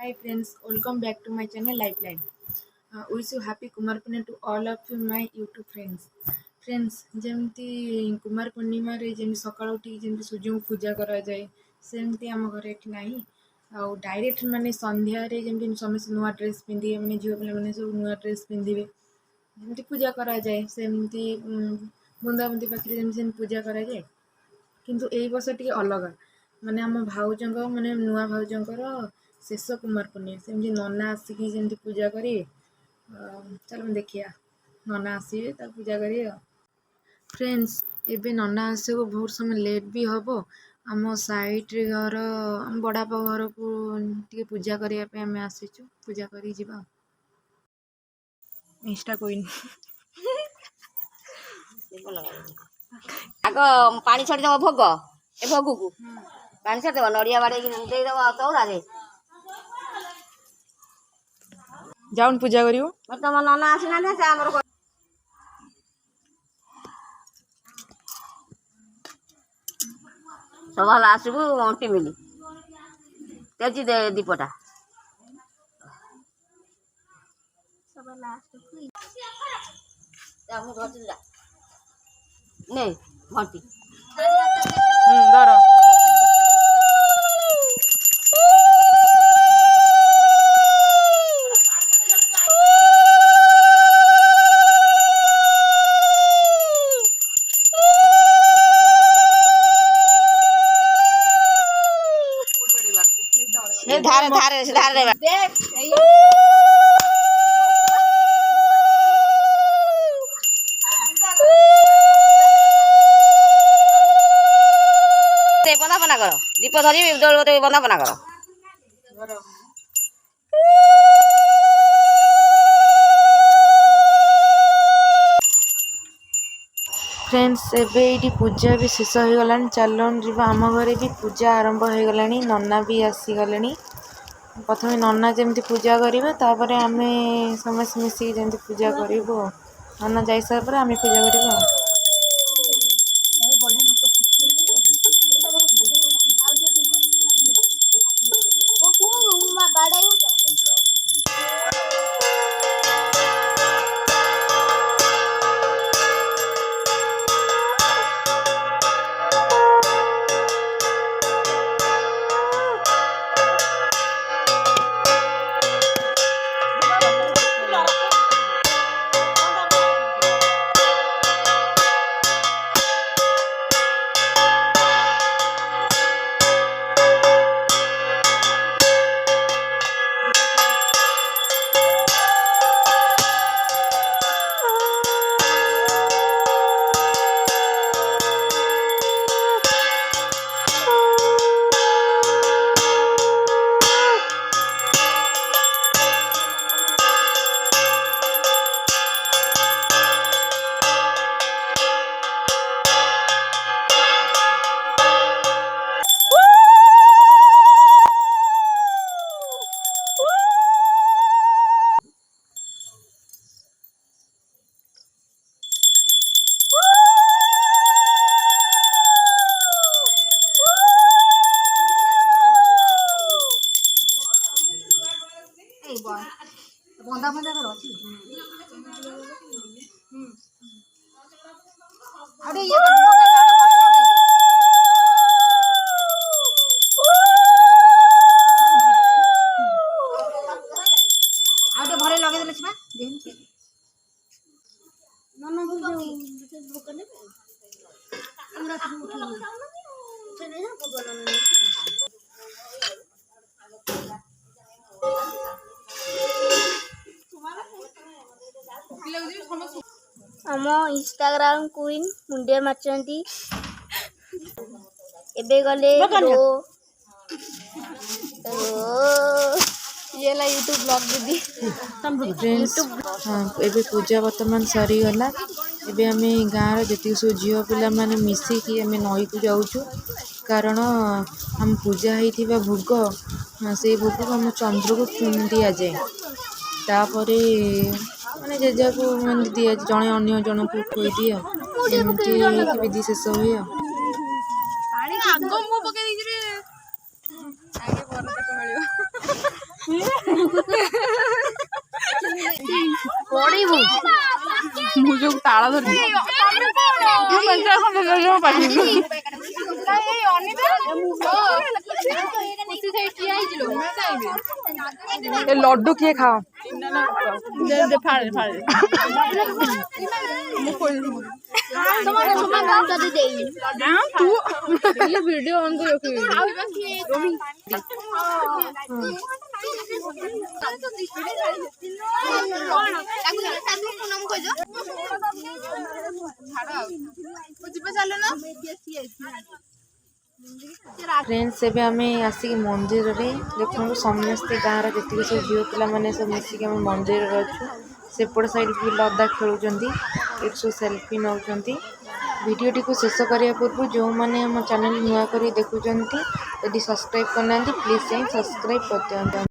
Hi friends, welcome back to my channel Lifeline. Wish you happy Kumar Purnima to all of you my YouTube friends. Friends, ଯେମିତି କୁମାର ପୂର୍ଣ୍ଣିମାରେ ଯେମିତି ସକାଳୁ ଉଠିକି ଯେମିତି ସୂର୍ଯ୍ୟଙ୍କୁ ପୂଜା କରାଯାଏ ସେମିତି ଆମ ଘରେ ଏଠି ନାହିଁ। ଆଉ ଡାଇରେକ୍ଟ ମାନେ ସନ୍ଧ୍ୟାରେ ଯେମିତି ସମସ୍ତେ ନୂଆ ଡ୍ରେସ୍ ପିନ୍ଧିବେ, ମାନେ ଝିଅ ପିଲାମାନେ ସବୁ ନୂଆ ଡ୍ରେସ୍ ପିନ୍ଧିବେ, ଯେମିତି ପୂଜା କରାଯାଏ ସେମିତି ବୃନ୍ଦାବତୀ ପାଖରେ ଯେମିତି ପୂଜା କରାଯାଏ। କିନ୍ତୁ ଏଇ ବର୍ଷ ଟିକେ ଅଲଗା, ମାନେ ଆମ ଭାଉଜଙ୍କ ମାନେ ନୂଆ ଭାଉଜଙ୍କର ଶେଷ କୁମାର ପୂର୍ଣ୍ଣିମା, ସେମିତି ନନା ଆସିକି ଯେମିତି ପୂଜା କରିବେ। ଚାଲ ଦେଖିବା, ନନା ଆସିବେ ତାକୁ ପୂଜା କରିବେ। फ्रेंड्स एबे नना आसको बहुत समय लेट भी हम आम साइड रे घर आम बड़ापा घर को टे पूजा करने आम आसीचु पूजा कर इंस्टा कोई आग पानी छाड़देव भोग ए भोग को पानी छाड़देव नड़िया बाड़े देदेव चौरा जाऊन पूजा करियो। तुम नना आसीना सब आसबू टिमिली तेजी दे दीपटा नहीं घंटी दर धारे धारे धारे बंदापना करो दीप धरी बंदापना करो। फ्रेंड्स एबे ये पूजा भी शेष हो गला। चलन जीवा आम घरे भी पूजा आरंभ हो गला, नना भी आसीगले। प्रथम नना जमी पूजा करेंगे तापर आम समस्त मिसिक जमी पूजा करूँ। नना जा सारा आम पूजा करूँ। बंदा बंदा करो अरे ये आटे भरे लगे देले छिमा नन बुझो बुकने हमरा चले जा बगल आम इंस्टाग्राम क्वीन मुंडिया मारचंती एबे गले रो ये ला यूट्यूब ब्लॉग दीदी फ्रेंड्स एबे पूजा वर्तमान सरी गला। एबे आम गाँव जी सब झील पिला माने मिसिकी आम नई को जाऊँ, कारण आम पूजा होता भोग से भोग को आम चंद्र को दि जाए। तापरे माने जेजा को माने दि जड़े अन्य जन को खोई दिए एमती विधि शेष हुए। ପଡିବୁ ମୁଁ ଯୋଉ ତାଳ ଧରି ଲଡୁ କିଏ ଖାଅ ଭିଡିଓ ଅନ୍ फ्रेंड्स एबे आमे आसिक मंदिर रे देखु समस्ते गाँव जी सब झील पिला माने सब मिसिक मंदिर रे अच्छु सेपट साइड भी लदा खेलुंट एक सब सेल्फी नौ वीडियो को शेष करने पूर्व जो मैंने आम चैनल नुआ कर देखुं यदि सब्सक्राइब करना प्लीज सब्सक्राइब कर दिखाँ।